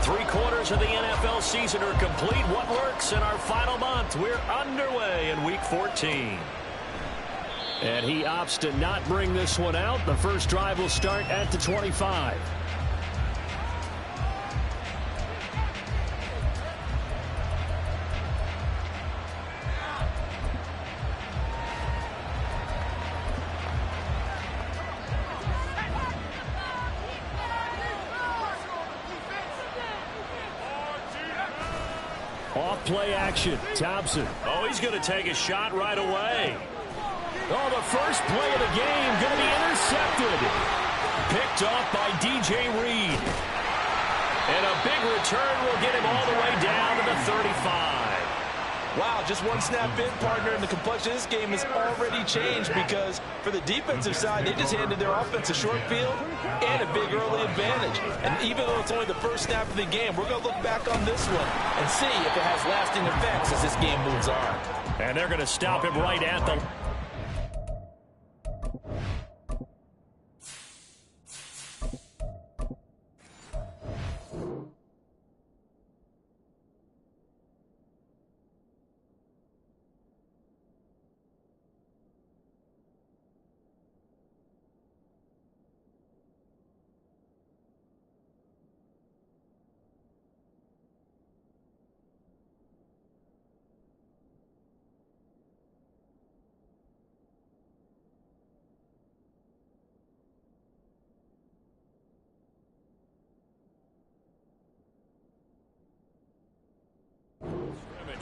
Three-quarters of the NFL season are complete. What works in our final month? We're underway in Week 14. And he opts to not bring this one out. The first drive will start at the 25. Off play action. Thompson. Oh, he's going to take a shot right away. Oh, the first play of the game going to be intercepted. Picked off by DJ Reed. And a big return will get him all the way down to the 35. Wow, just one snap in, partner, and the complexion of this game has already changed because for the defensive side, they just handed their offense a short field and a big early advantage. And even though it's only the first snap of the game, we're going to look back on this one and see if it has lasting effects as this game moves on. And they're going to stop him right at the...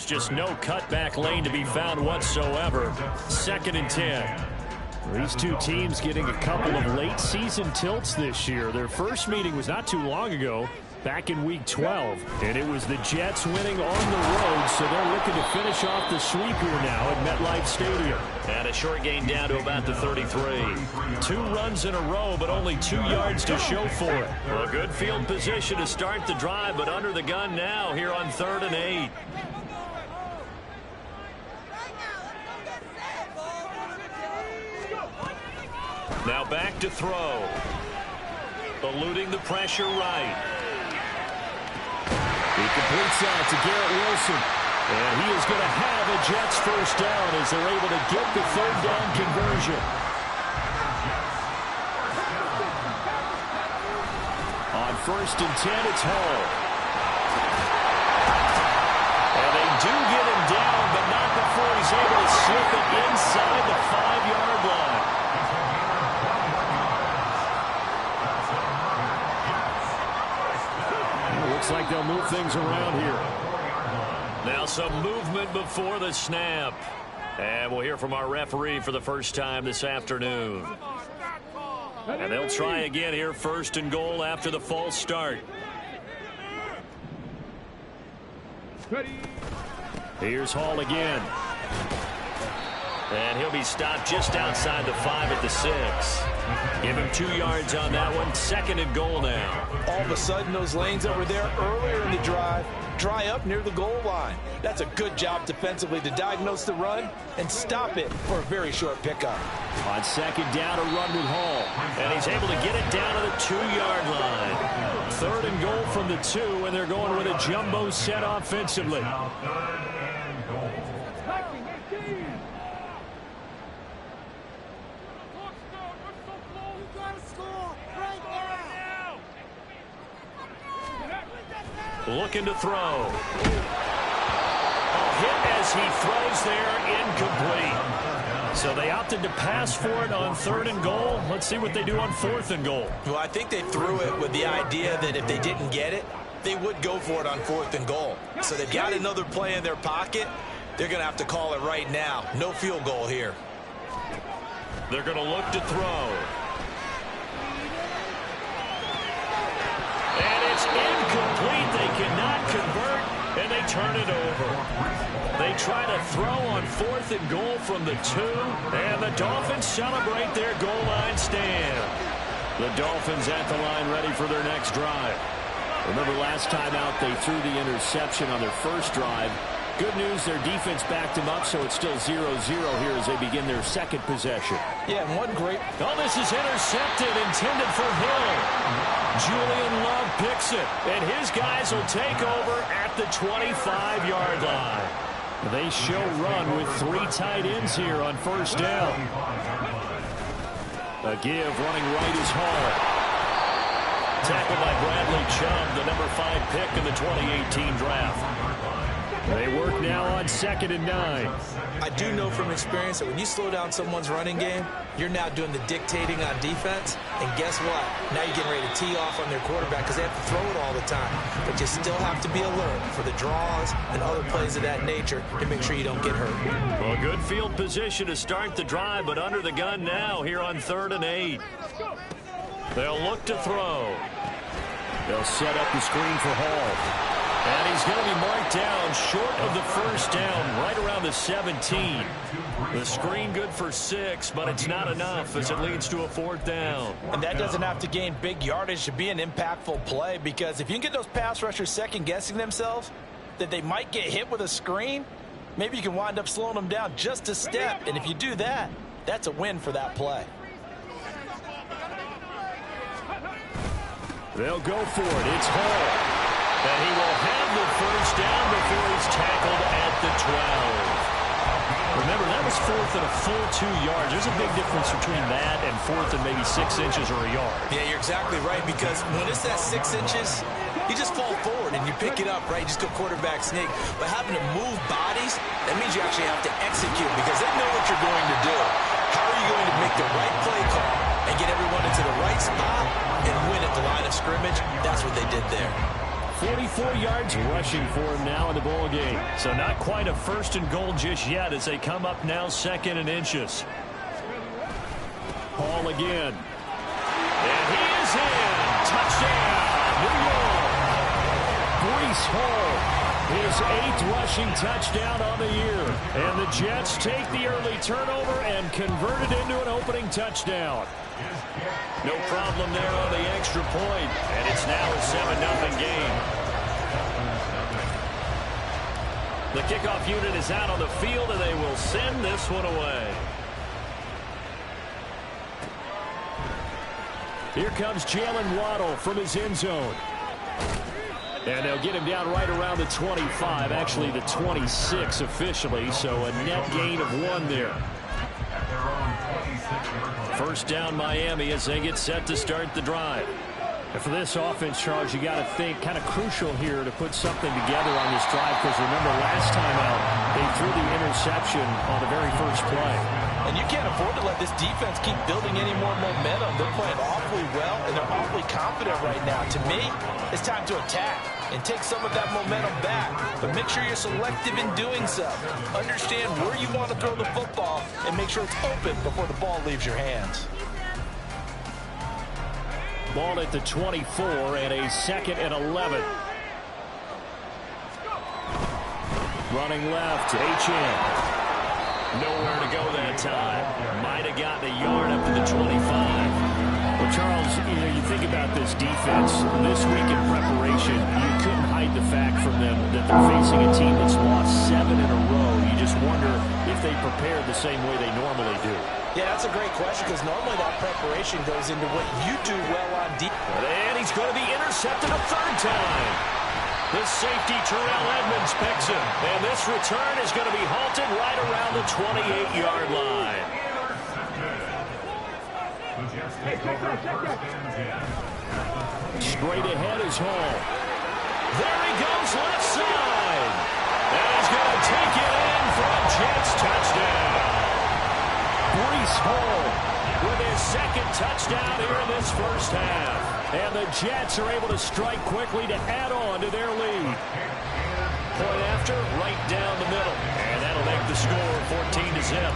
Just no cutback lane to be found whatsoever. 2nd and 10. These two teams getting a couple of late season tilts this year. Their first meeting was not too long ago, back in Week 12. And it was the Jets winning on the road, so they're looking to finish off the sweep here now at MetLife Stadium. And a short gain down to about the 33. 2 runs in a row, but only 2 yards to show for it. Well, a good field position to start the drive, but under the gun now here on 3rd and 8. Now back to throw. Eluding the pressure right. He completes out to Garrett Wilson. And he is going to have a Jets first down as they're able to get the 3rd down conversion. On 1st and 10, it's Hall. And they do get him down, but not before he's able to slip it inside the 5-yard line. Looks like they'll move things around here. Now some movement before the snap. And we'll hear from our referee for the first time this afternoon. And they'll try again here, 1st and goal after the false start. Here's Hall again. And he'll be stopped just outside the 5 at the 6. Give him 2 yards on that one. 2nd and goal now. All of a sudden, those lanes that were there earlier in the drive dry up near the goal line. That's a good job defensively to diagnose the run and stop it for a very short pickup. On 2nd down, a run with Hall. And he's able to get it down to the 2-yard line. 3rd and goal from the 2, and they're going with a jumbo set offensively. Looking to throw. A hit as he throws there, incomplete. So they opted to pass for it on 3rd and goal. Let's see what they do on 4th and goal. Well, I think they threw it with the idea that if they didn't get it, they would go for it on 4th and goal. So they've got another play in their pocket. They're going to have to call it right now. No field goal here. They're going to look to throw. And it's incomplete. They cannot convert, and they turn it over. They try to throw on 4th and goal from the 2, and the Dolphins celebrate their goal line stand. The Dolphins at the line ready for their next drive. Remember last time out they threw the interception on their first drive. Good news, their defense backed them up, so it's still 0-0 here as they begin their 2nd possession. Yeah, and one great... Oh, this is intercepted, intended for Hill. Julian Love picks it, and his guys will take over at the 25-yard line. They show run with 3 tight ends here on first down. A give running right is Hall. Tackled by Bradley Chubb, the number 5 pick in the 2018 draft. They work now on 2nd and 9. I do know from experience that when you slow down someone's running game, you're now doing the dictating on defense. And guess what? Now you're getting ready to tee off on their quarterback because they have to throw it all the time. But you still have to be alert for the draws and other plays of that nature to make sure you don't get hurt. Well, good field position to start the drive, but under the gun now here on 3rd and 8. They'll look to throw. They'll set up the screen for Hall. And he's going to be marked down short of the first down, right around the 17. The screen good for 6, but it's not enough as it leads to a 4th down. And that doesn't have to gain big yardage to be an impactful play, because if you can get those pass rushers second-guessing themselves that they might get hit with a screen, maybe you can wind up slowing them down just a step. And if you do that, that's a win for that play. They'll go for it. It's Hall. And he will have the first down before he's tackled at the 12. Remember, that was 4th and a full 2 yards. There's a big difference between that and 4th and maybe 6 inches or a yard. Yeah, you're exactly right, because when it's that 6 inches, you just fall forward and you pick it up, right? You just go quarterback sneak. But having to move bodies, that means you actually have to execute because they know what you're going to do. How are you going to make the right play call and get everyone into the right spot and win at the line of scrimmage? That's what they did there. 44 yards rushing for him now in the ball game. So not quite a 1st and goal just yet as they come up now 2nd and inches. Hall again. And he is in. Touchdown, New York. Breece Hall, his 8th rushing touchdown on the year. And the Jets take the early turnover and convert it into an opening touchdown. No problem there on the extra point, and it's now a 7-0 game. The kickoff unit is out on the field, and they will send this one away. Here comes Jalen Waddle from his end zone. And they'll get him down right around the 25, actually the 26 officially, so a net gain of 1 there. First down Miami as they get set to start the drive. And for this offense, Charles, you got to think kind of crucial here to put something together on this drive, because remember last time out they threw the interception on the very first play. And you can't afford to let this defense keep building any more momentum. They're playing awfully well, and they're awfully confident right now. To me, it's time to attack and take some of that momentum back. But make sure you're selective in doing so. Understand where you want to throw the football and make sure it's open before the ball leaves your hands. Ball at the 24 and a 2nd and 11. Running left, H.N. Nowhere to go that time. Might have gotten a yard up to the 25. Well, Charles, you think about this defense. This week in preparation, you couldn't hide the fact from them that they're facing a team that's lost 7 in a row. You just wonder if they prepared the same way they normally do. Yeah, that's a great question, because normally that preparation goes into what you do well on defense. And he's going to be intercepted a 3rd time. The safety, Terrell Edmonds, picks him. And this return is going to be halted right around the 28-yard line. Straight ahead is Hall. There he goes, left side. And he's going to take it in for a Jets touchdown. Breece Hall with his 2nd touchdown here in this first half. And the Jets are able to strike quickly to add on to their lead. Point after, right down the middle. And that'll make the score 14-0.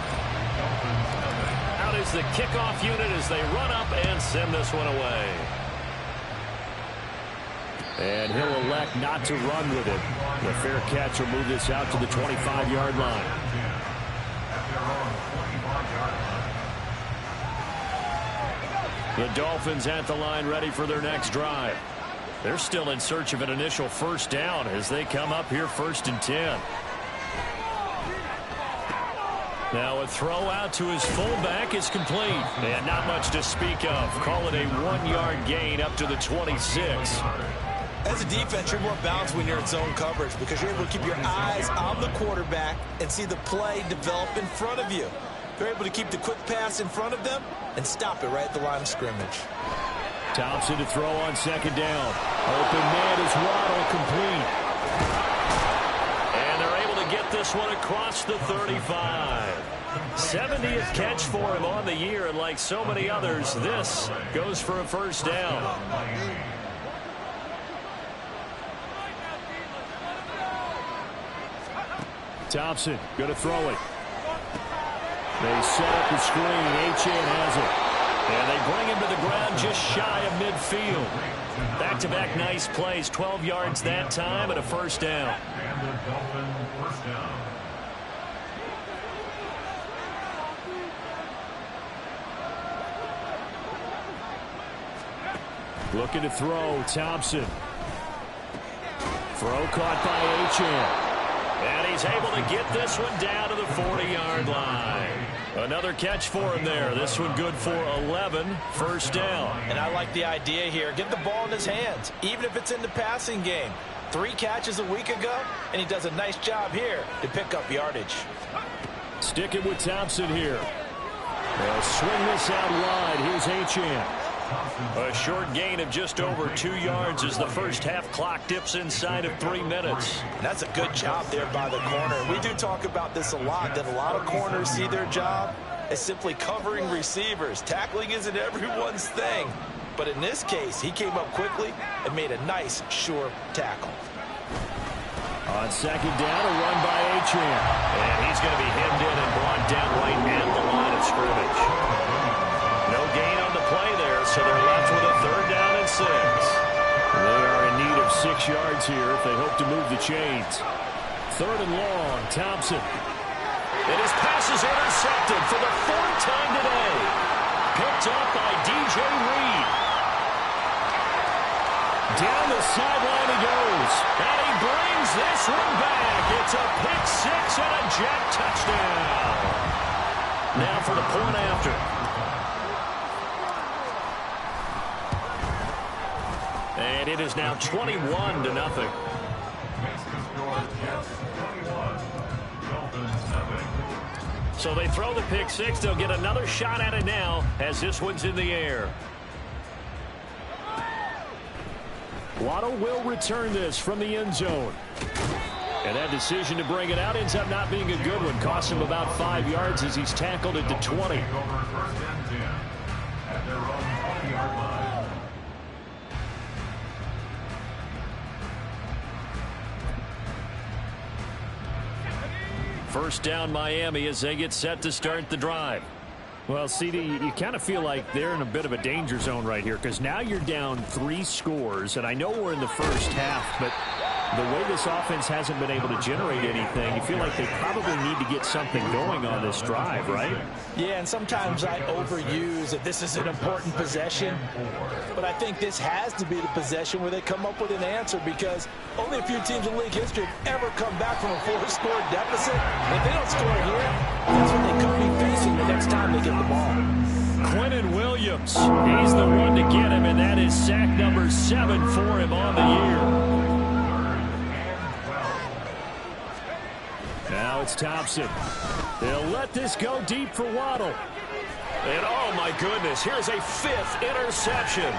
Out is the kickoff unit as they run up and send this one away. And he'll elect not to run with it. The fair catch will move this out to the 25-yard line. The Dolphins at the line ready for their next drive. They're still in search of an initial first down as they come up here 1st and 10. Now a throw out to his fullback is complete. And not much to speak of. Call it a 1-yard gain up to the 26. As a defense, you're more balanced when you're in zone coverage because you're able to keep your eyes on the quarterback and see the play develop in front of you. You're able to keep the quick pass in front of them and stop it right at the line of scrimmage. Thompson to throw on second down. Open man is Waddle, complete. And they're able to get this one across the 35. 70th catch for him on the year, and like so many others, this goes for a first down. Thompson going to throw it. They set up the screen. Achane has it. And they bring him to the ground just shy of midfield. Back-to-back nice plays. 12 yards that time and a first down. Looking to throw. Thompson. Throw caught by Achane. And he's able to get this one down to the 40-yard line. Another catch for him there. This one good for 11. First down. And I like the idea here. Get the ball in his hands, even if it's in the passing game. 3 catches a week ago, and he does a nice job here to pick up yardage. Sticking with Thompson here. They'll swing this out wide. Here's Achane. A short gain of just over 2 yards as the first half clock dips inside of 3 minutes. That's a good job there by the corner. We do talk about this a lot, that a lot of corners see their job as simply covering receivers. Tackling isn't everyone's thing. But in this case, he came up quickly and made a nice, sure tackle. On second down, a run by Achane. And he's going to be hemmed in and brought down right at the line of scrimmage. No gain on the play there, so they're left with a 3rd down and 6. They are in need of 6 yards here if they hope to move the chains. 3rd and long, Thompson. And his pass is intercepted for the 4th time today. Picked up by DJ Reed. Down the sideline he goes. And he brings this one back. It's a pick 6 and a jet touchdown. Now for the point after. And it is now 21-0. So they throw the pick 6. They'll get another shot at it now as this one's in the air. Waddle will return this from the end zone. And that decision to bring it out ends up not being a good one. Costs him about 5 yards as he's tackled at the 20. First down Miami as they get set to start the drive. Well, CD, you kind of feel like they're in a bit of a danger zone right here because now you're down 3 scores, and I know we're in the first half, but the way this offense hasn't been able to generate anything, you feel like they probably need to get something going on this drive, right? Yeah, and sometimes I overuse that this is an important possession, but I think this has to be the possession where they come up with an answer because only a few teams in league history have ever come back from a 4-score deficit. And if they don't score here, that's what they could be facing the next time they get the ball. Quentin Williams, he's the one to get him, and that is sack number 7 for him on the year. Now it's Thompson. They'll let this go deep for Waddle. And oh my goodness, here's a 5th interception.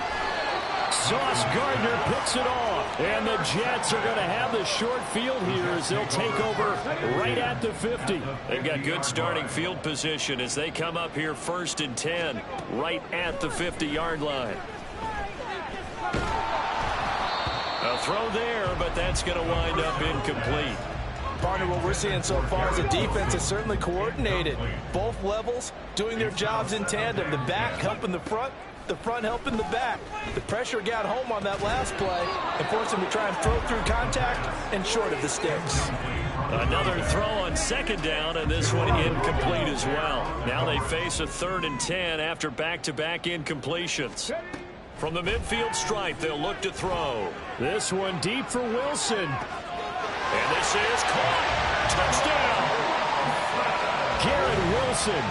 Sauce Gardner picks it off. And the Jets are going to have the short field here as they'll take over right at the 50. They've got good starting field position as they come up here 1st and 10 right at the 50-yard line. A throw there, but that's going to wind up incomplete. Partner, what we're seeing so far is the defense is certainly coordinated. Both levels doing their jobs in tandem. The back helping the front helping the back. The pressure got home on that last play and forced them to try and throw through contact and short of the sticks. Another throw on second down, and this one incomplete as well. Now they face a 3rd and 10 after back-to-back incompletions. From the midfield stripe, they'll look to throw. This one deep for Wilson. And this is caught. Touchdown. Garrett Wilson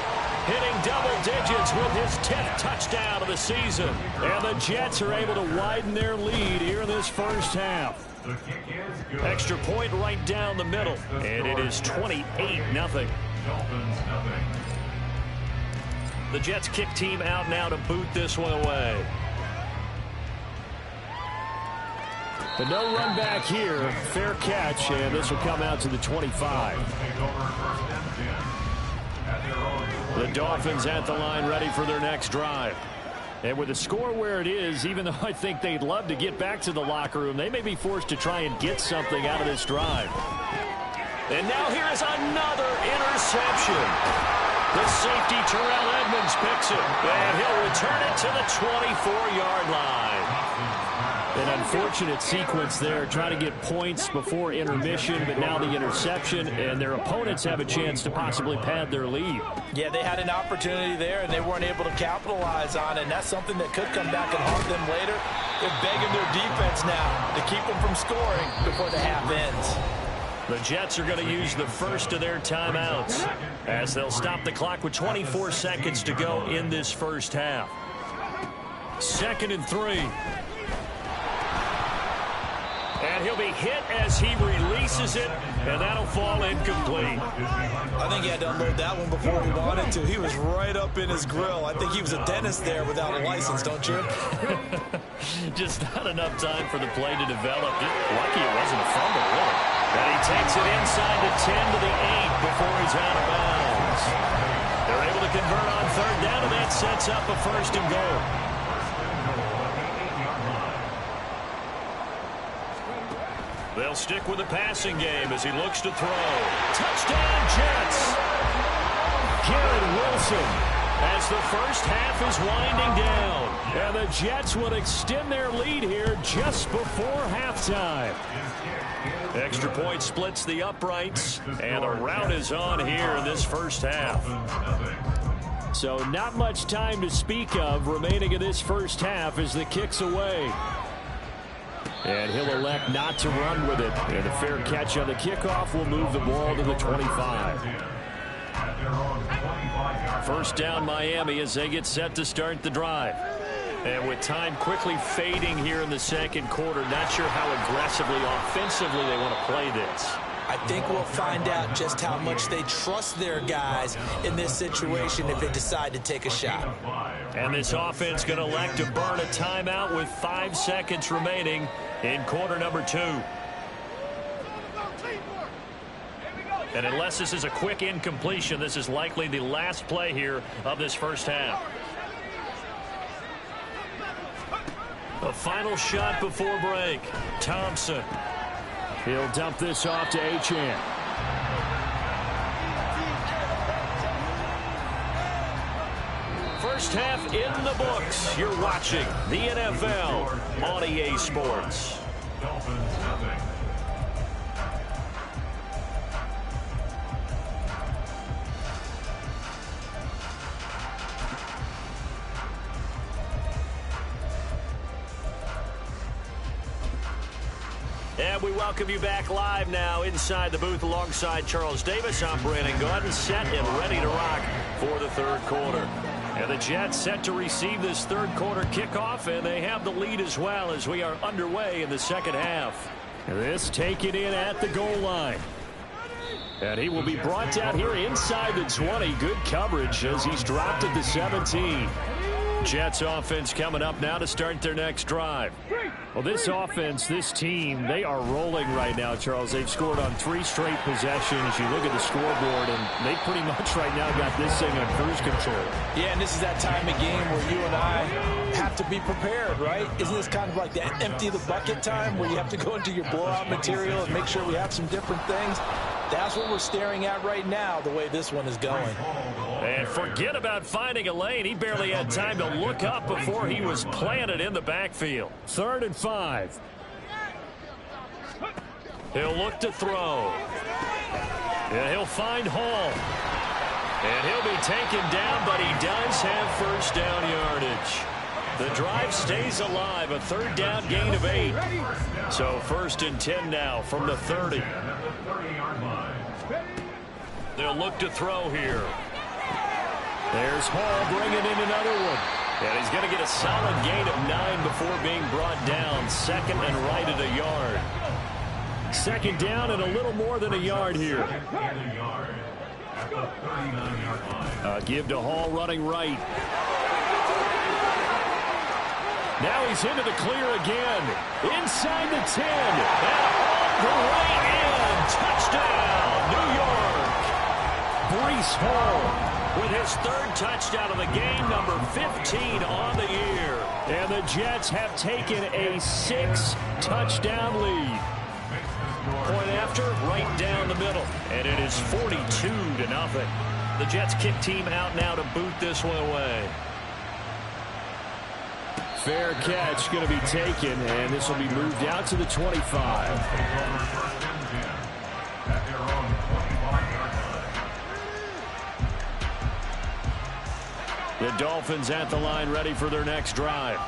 hitting double digits with his 10th touchdown of the season. And the Jets are able to widen their lead here in this first half. Extra point right down the middle, and it is 28-0. The Jets kick team out now to boot this one away. But no run back here. Fair catch, and this will come out to the 25. The Dolphins at the line ready for their next drive. And with the score where it is, even though I think they'd love to get back to the locker room, they may be forced to try and get something out of this drive. And now here is another interception. The safety, Terrell Edmonds, picks it. And he'll return it to the 24-yard line. An unfortunate sequence there, trying to get points before intermission, but now the interception, and their opponents have a chance to possibly pad their lead. Yeah, they had an opportunity there, and they weren't able to capitalize on it, and that's something that could come back and haunt them later. They're begging their defense now to keep them from scoring before the half ends. The Jets are going to use the first of their timeouts as they'll stop the clock with 24 seconds to go in this first half. 2nd and 3. And he'll be hit as he releases it, and that'll fall incomplete. I think he had to unload that one before he wanted to. He was right up in his grill. I think he was a dentist there without a license, don't you? Just not enough time for the play to develop. Lucky it wasn't a fumble, really. And he takes it inside the 10 to the 8 before he's out of bounds. They're able to convert on 3rd down, and that sets up a 1st and goal. They'll stick with the passing game as he looks to throw. Touchdown, Jets! Garrett Wilson as the first half is winding down. And the Jets would extend their lead here just before halftime. Extra point splits the uprights, and the rout is on here in this first half. So not much time to speak of remaining in this first half as the kick's away. And he'll elect not to run with it. And a fair catch on the kickoff will move the ball to the 25. 1st down Miami as they get set to start the drive. And with time quickly fading here in the 2nd quarter, not sure how aggressively, offensively they want to play this. I think we'll find out just how much they trust their guys in this situation if they decide to take a shot. And this offense going to elect to burn a timeout with 5 seconds remaining in quarter number 2. And unless this is a quick incompletion, this is likely the last play here of this first half. A final shot before break. Thompson. He'll dump this off to Achane. First half in the books. You're watching the NFL on EA Sports. And we welcome you back live now inside the booth alongside Charles Davis. I'm Brandon Gordon, set and ready to rock for the 3rd quarter. And the Jets set to receive this 3rd quarter kickoff, and they have the lead as well as we are underway in the 2nd half. This taken in at the goal line. And he will be brought down here inside the 20. Good coverage as he's dropped at the 17. Jets offense coming up now to start their next drive. Well, this offense, this team, they are rolling right now, Charles. They've scored on 3 straight possessions. You look at the scoreboard, and they pretty much right now got this thing on cruise control. Yeah, and this is that time of game where you and I have to be prepared, right? Isn't this kind of like that empty the bucket time where you have to go into your blowout material and make sure we have some different things? That's what we're staring at right now, the way this one is going. And forget about finding a lane. He barely had time to look up before he was planted in the backfield. 3rd and 5. He'll look to throw. And he'll find Hall. And he'll be taken down, but he does have 1st down yardage. The drive stays alive, a 3rd down gain of 8. So 1st and 10 now from the 30. The they'll look to throw here. There's Hall bringing in another one. And he's going to get a solid gain of 9 before being brought down. Second and right at a yard. Second down and a little more than a yard here. Give to Hall running right. Now he's into the clear again. Inside the 10. And on the way in. Touchdown, New York. Breece Hall with his third touchdown of the game, number 15 on the year. And the Jets have taken a 6-touchdown lead. Point after, right down the middle. And it is 42-0. The Jets kick team out now to boot this one away. Fair catch going to be taken, and this will be moved out to the 25. The Dolphins at the line, ready for their next drive.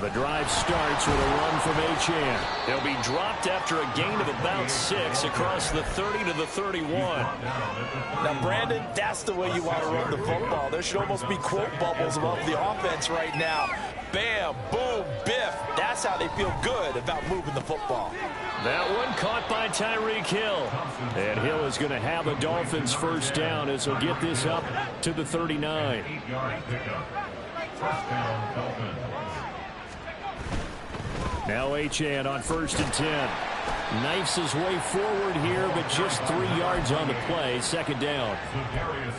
The drive starts with a run from Achane. He'll be dropped after a gain of about 6 across the 30 to the 31. Now, Brandon, that's the way you want to run the football. There should almost be quote bubbles above the offense right now. Bam, boom, biff. That's how they feel good about moving the football. That one caught by Tyreek Hill. And Hill is going to have a Dolphins first down as he'll get this up to the 39. Now Achane on 1st and 10. Knifes his way forward here, but just 3 yards on the play. Second down.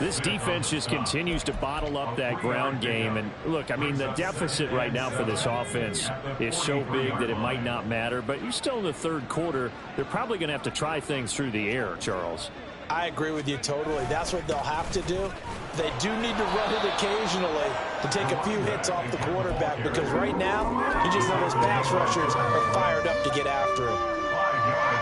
This defense just continues to bottle up that ground game. And look, I mean, the deficit right now for this offense is so big that it might not matter. But you're still in the third quarter. They're probably going to have to try things through the air, Charles. I agree with you totally. That's what they'll have to do. They do need to run it occasionally to take a few hits off the quarterback, because right now, you just know those pass rushers are fired up to get after him.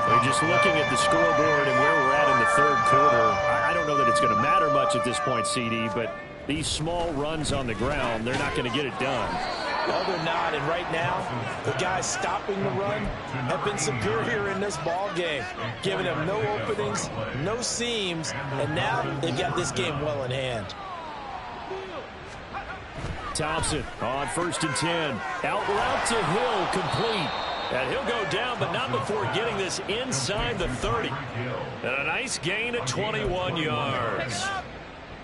We're just looking at the scoreboard and where we're at in the third quarter. I don't know that it's going to matter much at this point, CD, but these small runs on the ground, they're not going to get it done. No, they're not. And right now, the guys stopping the run have been superior in this ball game, giving them no openings, no seams, and now they've got this game well in hand. Thompson on 1st and 10. Out route to Hill, complete. And he'll go down, but not before getting this inside the 30. And a nice gain of 21 yards.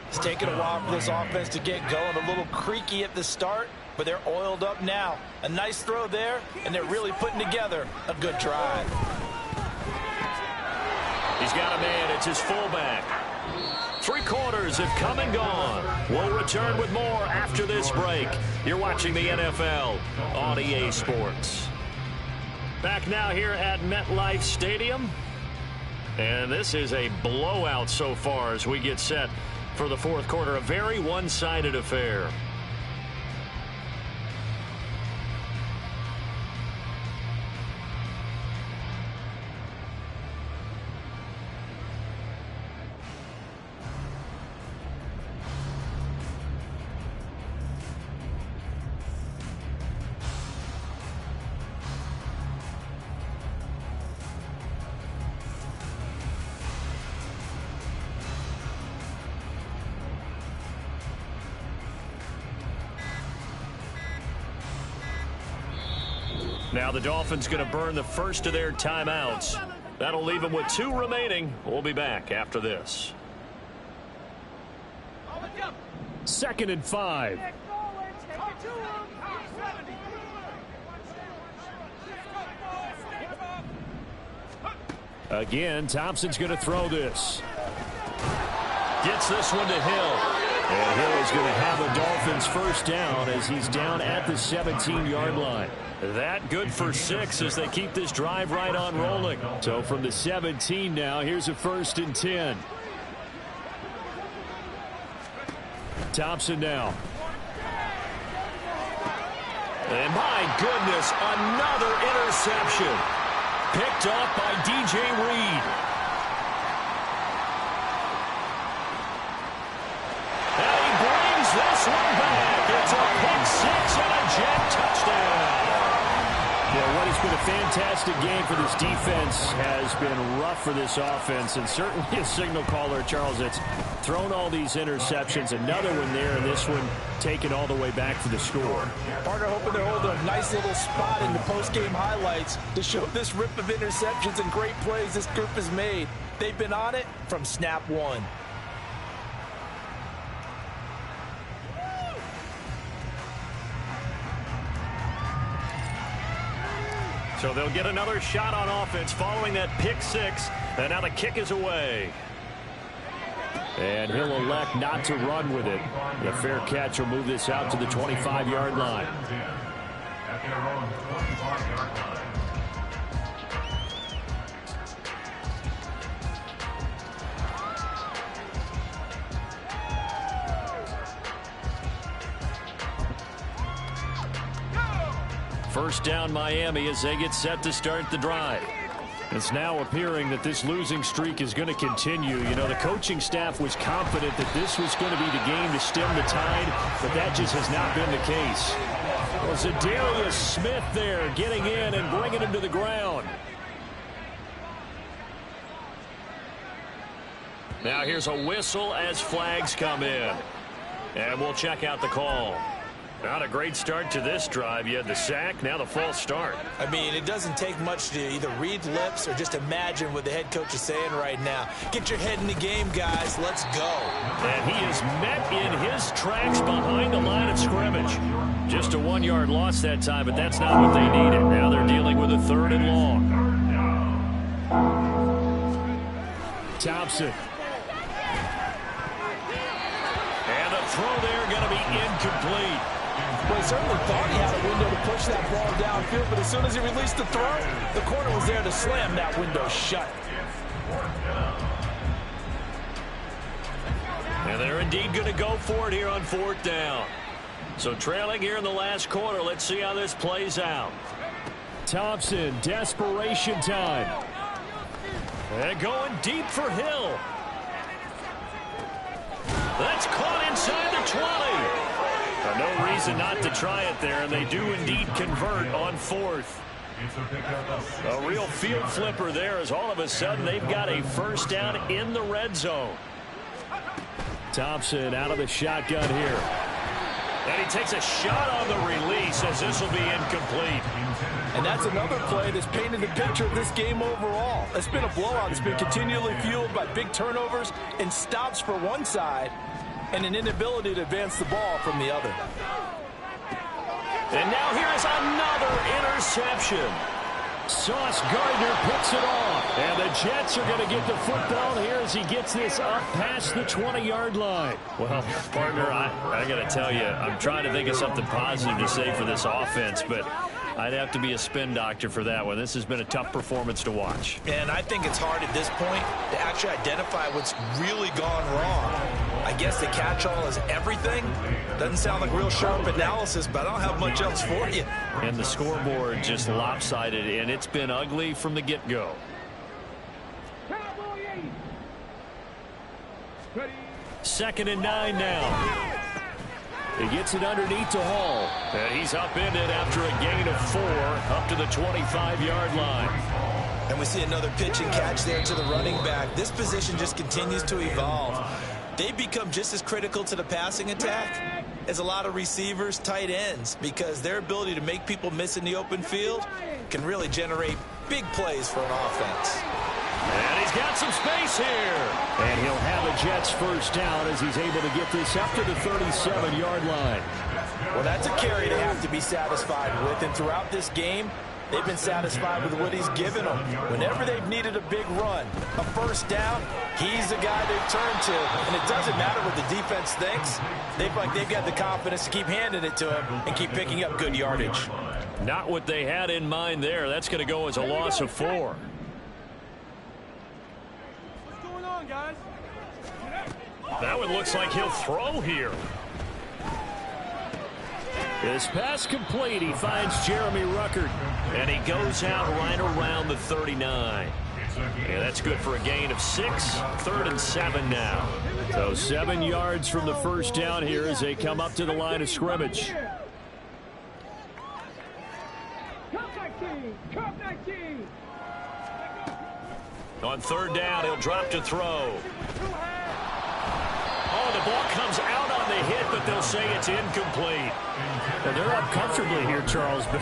It's taken a while for this offense to get going. A little creaky at the start, but they're oiled up now. A nice throw there, and they're really putting together a good drive. He's got a man. It's his fullback. 3 quarters have come and gone. We'll return with more after this break. You're watching the NFL on EA Sports. Back now here at MetLife Stadium. And this is a blowout so far as we get set for the fourth quarter. A very one-sided affair. Now the Dolphins going to burn the first of their timeouts. That'll leave them with 2 remaining. We'll be back after this. 2nd and 5. Again, Thompson's going to throw this. Gets this one to Hill. And Hill is going to have a Dolphins first down as he's down at the 17-yard line. That good for 6 as they keep this drive right on rolling. So from the 17 now, here's a 1st and 10. Thompson now. And my goodness, another interception. Picked off by DJ Reed. And he brings this one back. It's a pick 6 and a Jet touchdown. Well, what has been a fantastic game for this defense has been rough for this offense, and certainly a signal caller, Charles, that's thrown all these interceptions. Another one there, and this one taken all the way back for the score. Partner hoping to hold a nice little spot in the post-game highlights to show this rip of interceptions and great plays this group has made. They've been on it from snap one. So they'll get another shot on offense following that pick six. And now the kick is away. And he'll elect not to run with it. The fair catch will move this out to the 25-yard line. First down Miami as they get set to start the drive. It's now appearing that this losing streak is going to continue. You know, the coaching staff was confident that this was going to be the game to stem the tide, but that just has not been the case. Well, Zadarius Smith there getting in and bringing him to the ground. Now here's a whistle as flags come in. And we'll check out the call. Not a great start to this drive. You had the sack, now the false start. I mean, it doesn't take much to either read lips or just imagine what the head coach is saying right now. Get your head in the game, guys. Let's go. And he is met in his tracks behind the line of scrimmage. Just a 1-yard loss that time, but that's not what they needed. Now they're dealing with a 3rd and long. Thompson. And the throw there going to be incomplete. Well, he certainly thought he had a window to push that ball downfield, but as soon as he released the throw, the corner was there to slam that window shut. And they're indeed going to go for it here on 4th down. So trailing here in the last quarter, let's see how this plays out. Thompson, desperation time. And going deep for Hill. That's caught inside the 20. No reason not to try it there, and they do indeed convert on 4th. A real field flipper there as all of a sudden they've got a first down in the red zone. Thompson out of the shotgun here. And he takes a shot on the release as this will be incomplete. And that's another play that's painted the picture of this game overall. It's been a blowout. It's been continually fueled by big turnovers and stops for one side and an inability to advance the ball from the other. And now here is another interception. Sauce Gardner picks it off. And the Jets are going to get the football here as he gets this up past the 20-yard line. Well, partner, I got to tell you, I'm trying to think of something positive to say for this offense, but I'd have to be a spin doctor for that one. This has been a tough performance to watch. And I think it's hard at this point to actually identify what's really gone wrong. I guess the catch-all is everything. Doesn't sound like real sharp analysis, but I don't have much else for you. And the scoreboard just lopsided, and it's been ugly from the get-go. Second and 9 now. He gets it underneath to Hall. And he's upended after a gain of 4 up to the 25-yard line. And we see another pitch and catch there to the running back. This position just continues to evolve. They become just as critical to the passing attack as a lot of receivers, tight ends, because their ability to make people miss in the open field can really generate big plays for an offense. And he's got some space here. And he'll have a Jets first down as he's able to get this up to the 37-yard line. Well, that's a carry they have to be satisfied with. And throughout this game, they've been satisfied with what he's given them. Whenever they've needed a big run, a first down, he's the guy they've turned to. And it doesn't matter what the defense thinks. They've got the confidence to keep handing it to him and keep picking up good yardage. Not what they had in mind there. That's going to go as a loss of 4. Guys. That one looks like he'll throw here. His pass complete. He finds Jeremy Ruckert. And he goes out right around the 39. Yeah, that's good for a gain of 6. 3rd and 7 now. So 7 yards from the first down here as they come up to the line of scrimmage. On third down, he'll drop to throw. Oh, the ball comes out on the hit, but they'll say it's incomplete. Well, they're up comfortably here, Charles, but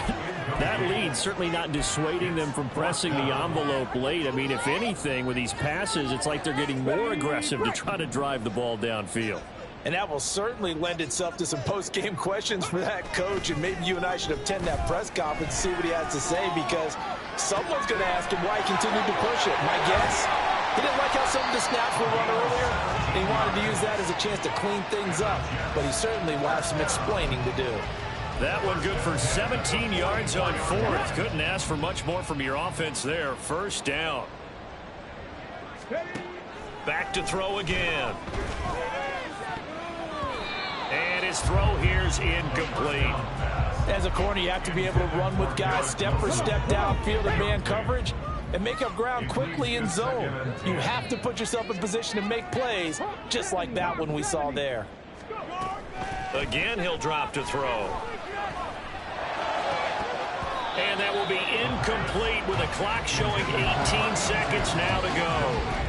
that lead certainly not dissuading them from pressing the envelope late. I mean, if anything, with these passes, it's like they're getting more aggressive to try to drive the ball downfield. And that will certainly lend itself to some post-game questions for that coach, and maybe you and I should attend that press conference and see what he has to say, because someone's going to ask him why he continued to push it. My guess, he didn't like how some of the snaps were run earlier, and he wanted to use that as a chance to clean things up, but he certainly will have some explaining to do. That one good for 17 yards on fourth. Couldn't ask for much more from your offense there. First down. Back to throw again. And his throw here's incomplete. As a corner, you have to be able to run with guys step for step downfield in man coverage and make up ground quickly in zone. You have to put yourself in position to make plays, just like that one we saw there. Again, he'll drop to throw. And that will be incomplete with a clock showing 18 seconds now to go.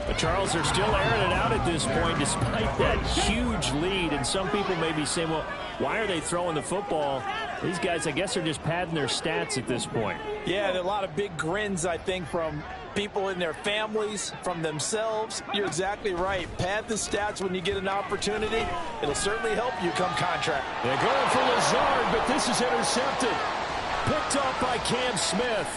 But Charles, they're still airing it out at this point despite that huge lead. And some people may be saying, well, why are they throwing the football? These guys, I guess, are just padding their stats at this point. Yeah, there are a lot of big grins, I think, from people in their families, from themselves. You're exactly right. Pad the stats when you get an opportunity. It'll certainly help you come contract. They're going for Lazard, but this is intercepted. Picked up by Cam Smith.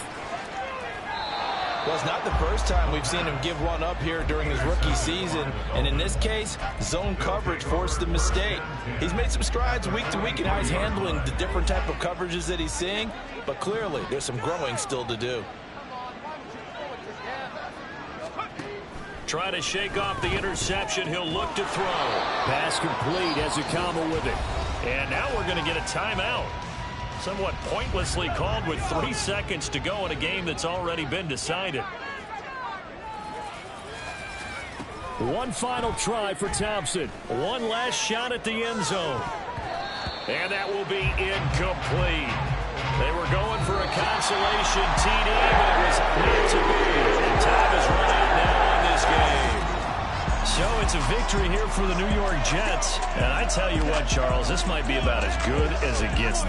Well, it's not the first time we've seen him give one up here during his rookie season. And in this case, zone coverage forced the mistake. He's made some strides week to week in how he's handling the different type of coverages that he's seeing. But clearly, there's some growing still to do. Try to shake off the interception. He'll look to throw. Pass complete. Ezekama with it. And now we're going to get a timeout. Somewhat pointlessly called with 3 seconds to go in a game that's already been decided. One final try for Thompson. One last shot at the end zone. And that will be incomplete. They were going for a consolation TD, but it was not to be. And time is running out now in this game. So it's a victory here for the New York Jets. And I tell you what, Charles, this might be about as good as it gets.